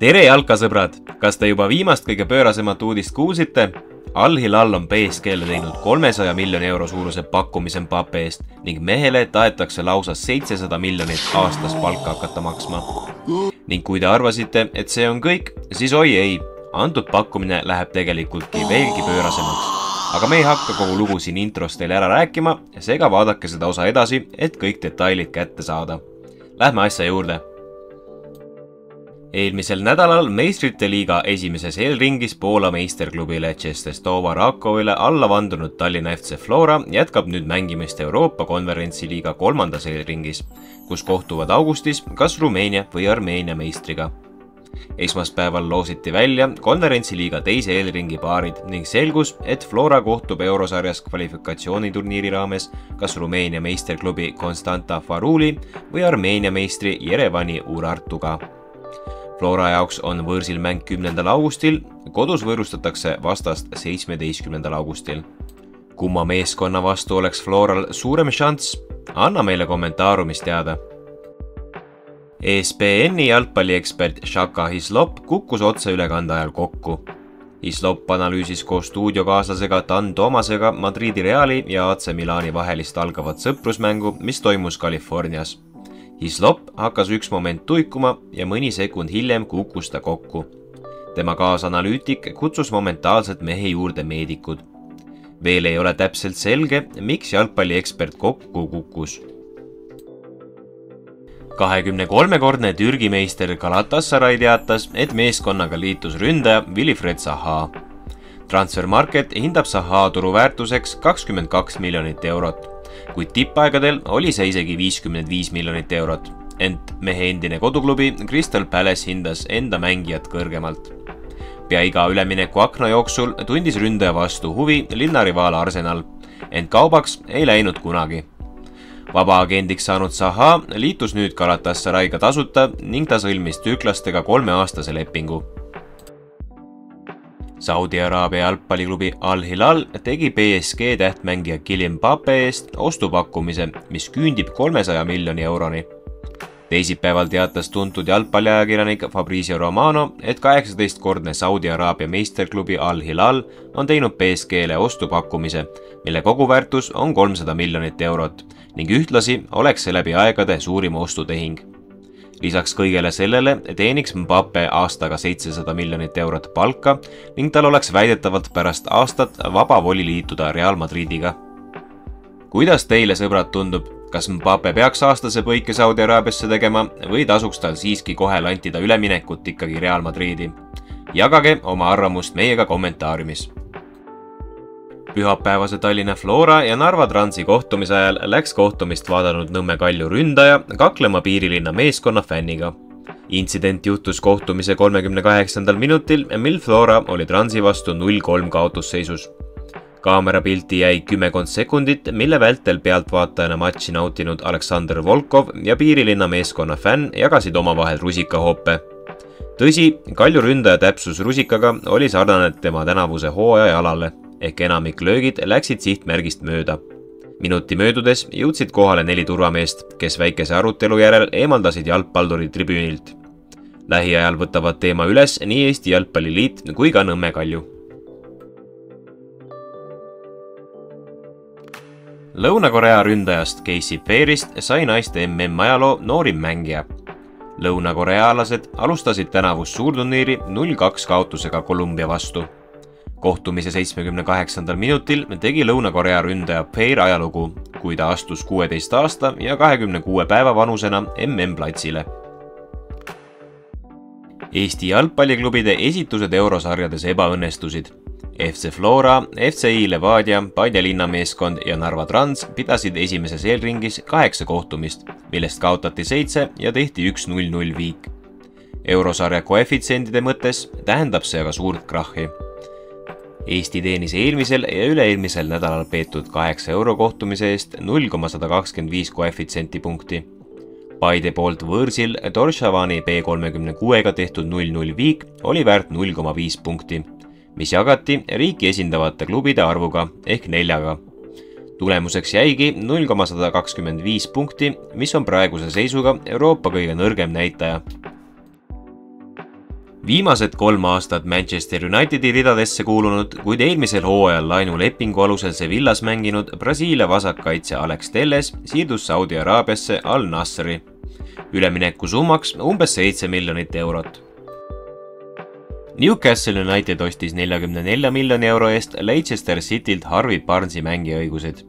Tere jalkasõbrad! Kas te juba viimast kõige pöörasemat uudist kuulsite? Al Hilal on PSG-le teinud 300 miljoni euro suuruse pakkumise Mbappe eest ning mehele tahetakse lausa 700 miljonit aastas palka hakata maksma. Ning kui te arvasite, et see on kõik, siis oi ei, antud pakkumine läheb tegelikult veelgi pöörasemaks. Aga me ei hakka kogu lugu siin intros teile ära rääkima, seega vaadake seda osa edasi, et kõik detailid kätte saada. Lähme asja juurde. Eelmisel nädalal meistrite liiga esimeses eelringis Poola meisterklubile Czestochowa Rakowile alla vandunud Tallinna FC Flora jätkab nüüd mängimist Euroopa konverentsiliiga 3. eelringis, kus kohtuvad augustis kas Rumeenia või Armeenia meistriga. Esmaspäeval loositi välja konverentsiliiga 2. eelringi paarid ning selgus, et Flora kohtub eurosarjas kvalifikatsiooniturniiri raames kas Rumeenia meisterklubi Constanta Faruli või Armeenia meistri Jerevani Urartuga. Flora jaoks on võõrsil mäng 10. augustil, kodus võõrustatakse vastast 17. augustil. Kumma meeskonna vastu oleks Floral suurem šanss? Anna meile kommentaarumis teada. ESPN-i jalgpalliekspert Shaka Hislop kukkus otseülekande ajal kokku. Hislop analüüsis koos stuudiokaaslasega Dan Tomasega Madridi Reali ja AC Milani vahelist algavat sõprusmängu, mis toimus Californias. Hislop hakkas üks moment tuikuma ja mõni sekund hiljem kukkus ta kokku. Tema kaasanalüütik kutsus momentaalselt mehe juurde meedikud. Veel ei ole täpselt selge, miks jalgpalliekspert kokku kukkus. 23-kordne Türgi meister Galatasaray teatas, et meeskonnaga liitus ründaja Wilfried Zaha. Transfermarket hindab Zaha turuväärtuseks 22 miljonit eurot. Kuid tippaegadel oli see isegi 55 miljonit eurot, ent mehe endine koduklubi Crystal Palace hindas enda mängijat kõrgemalt. Pea iga ülemineku akna jooksul tundis ründaja vastu huvi linnarivaal Arsenal, ent kaubaks ei läinud kunagi. Vabaagendiks saanud Zaha liitus nüüd Galatasarayga tasuta ning ta sõlmis türklastega 3-aastase lepingu. Saudi Araabia jalgpalliklubi Al Hilal tegi PSG tähtmängija Kylian Mbappe eest ostupakkumise, mis küündib 300 miljoni euroni. Teisipäeval teatas tuntud jalgpalliajakirjanik Fabrizio Romano, et 18-kordne Saudi Araabia meisterklubi Al Hilal on teinud PSG-le ostupakkumise, mille koguväärtus on 300 miljonit eurot ning ühtlasi oleks see läbi aegade suurim ostutehing. Lisaks kõigele sellele teeniks Mbappe aastaga 700 miljonit eurot palka ning tal oleks väidetavalt pärast aastat vaba voli liituda Real Madridiga. Kuidas teile, sõbrad, tundub, kas Mbappe peaks aastase põike Saudi Araabiasse tegema või tasuks tal siiski kohe lantida üleminekut ikkagi Real Madridi? Jagage oma arvamust meiega kommentaariumis. Pühapäevase Tallinna Flora ja Narva Transi kohtumise ajal läks kohtumist vaadanud Nõmme Kalju ründaja kaklema piirilinna meeskonna fänniga. Intsident juhtus kohtumise 38. minutil, mil Flora oli Transi vastu 0-3 kaotusseisus. Kaamerapilti jäi 10 sekundit, mille vältel pealtvaatajana matši nautinud Aleksandr Volkov ja piirilinna meeskonna fänn jagasid omavahel rusikahoope. Tõsi, Kalju ründaja täpsus rusikaga oli sarnane tema tänavuse hooaja jalale, ehk enamik löögid läksid sihtmärgist mööda. Minuti möödudes jõudsid kohale 4 turvameest, kes väikese arutelu järel eemaldasid jalgpalluri tribüünilt. Lähiajal võtavad teema üles nii Eesti Jalgpalliliit kui ka Nõmme Kalju. Lõuna-Korea ründajast Casey Fairist sai naiste MM-ajaloo noorim mängija. Lõuna-korealased alustasid tänavust suurturniiri 0-2 kaotusega Kolumbia vastu. Kohtumise 78. minutil tegi Lõuna-Korea ründaja Fair ajalugu, kui ta astus 16 aasta ja 26 päeva vanusena MM-platsile. Eesti jalgpalliklubide esitused eurosarjades ebaõnnestusid. FC Flora, FCI Levadia, Paide linnameeskond ja Narva Trans pidasid esimeses eelringis 8 kohtumist, millest kaotati 7 ja tehti 1-0-0 viik. Eurosarja koefitsiendide mõttes tähendab see aga suurt krahhi. Eesti teenis eelmisel ja üle-eelmisel nädalal peetud 8 eurokohtumise eest 0,125 koefitsienti punkti. Paide poolt võõrsil Torshavani B36-ga tehtud 0-0 viik oli väärt 0,5 punkti, mis jagati riiki esindavate klubide arvuga ehk 4-ga. Tulemuseks jäigi 0,125 punkti, mis on praeguse seisuga Euroopa kõige nõrgem näitaja. Viimased 3 aastat Manchester Unitedi ridadesse kuulunud, kuid eelmisel hooajal laenulepingu alusel Sevillas mänginud Brasiilia vasakkaitse Alex Telles siirdus Saudi Araabiasse Al Nassri. Ülemineku summaks umbes 7 miljonit eurot. Newcastle United ostis 44 miljoni euro eest Leicester Citylt Harvey Barnesi mängiõigused.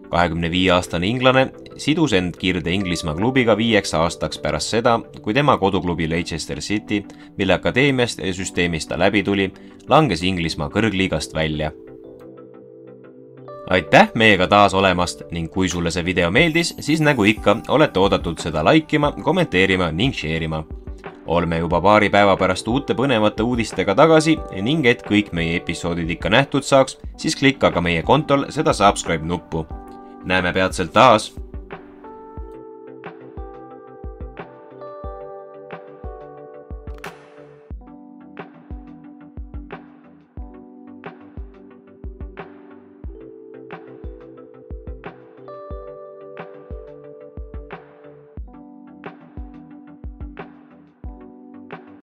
25-aastane inglane sidus end kirde Inglismaa klubiga 5 aastaks pärast seda, kui tema koduklubi Leicester City, mille akadeemiast ja süsteemist ta läbi tuli, langes Inglismaa kõrgliigast välja. Aitäh meiega taas olemast ning kui sulle see video meeldis, siis nagu ikka olete oodatud seda laikima, kommenteerima ning share'ima. Oleme juba paari päeva pärast uute põnevate uudistega tagasi ning et kõik meie episoodid ikka nähtud saaks, siis klikka ka meie kontol seda subscribe nuppu. Näeme peatselt taas!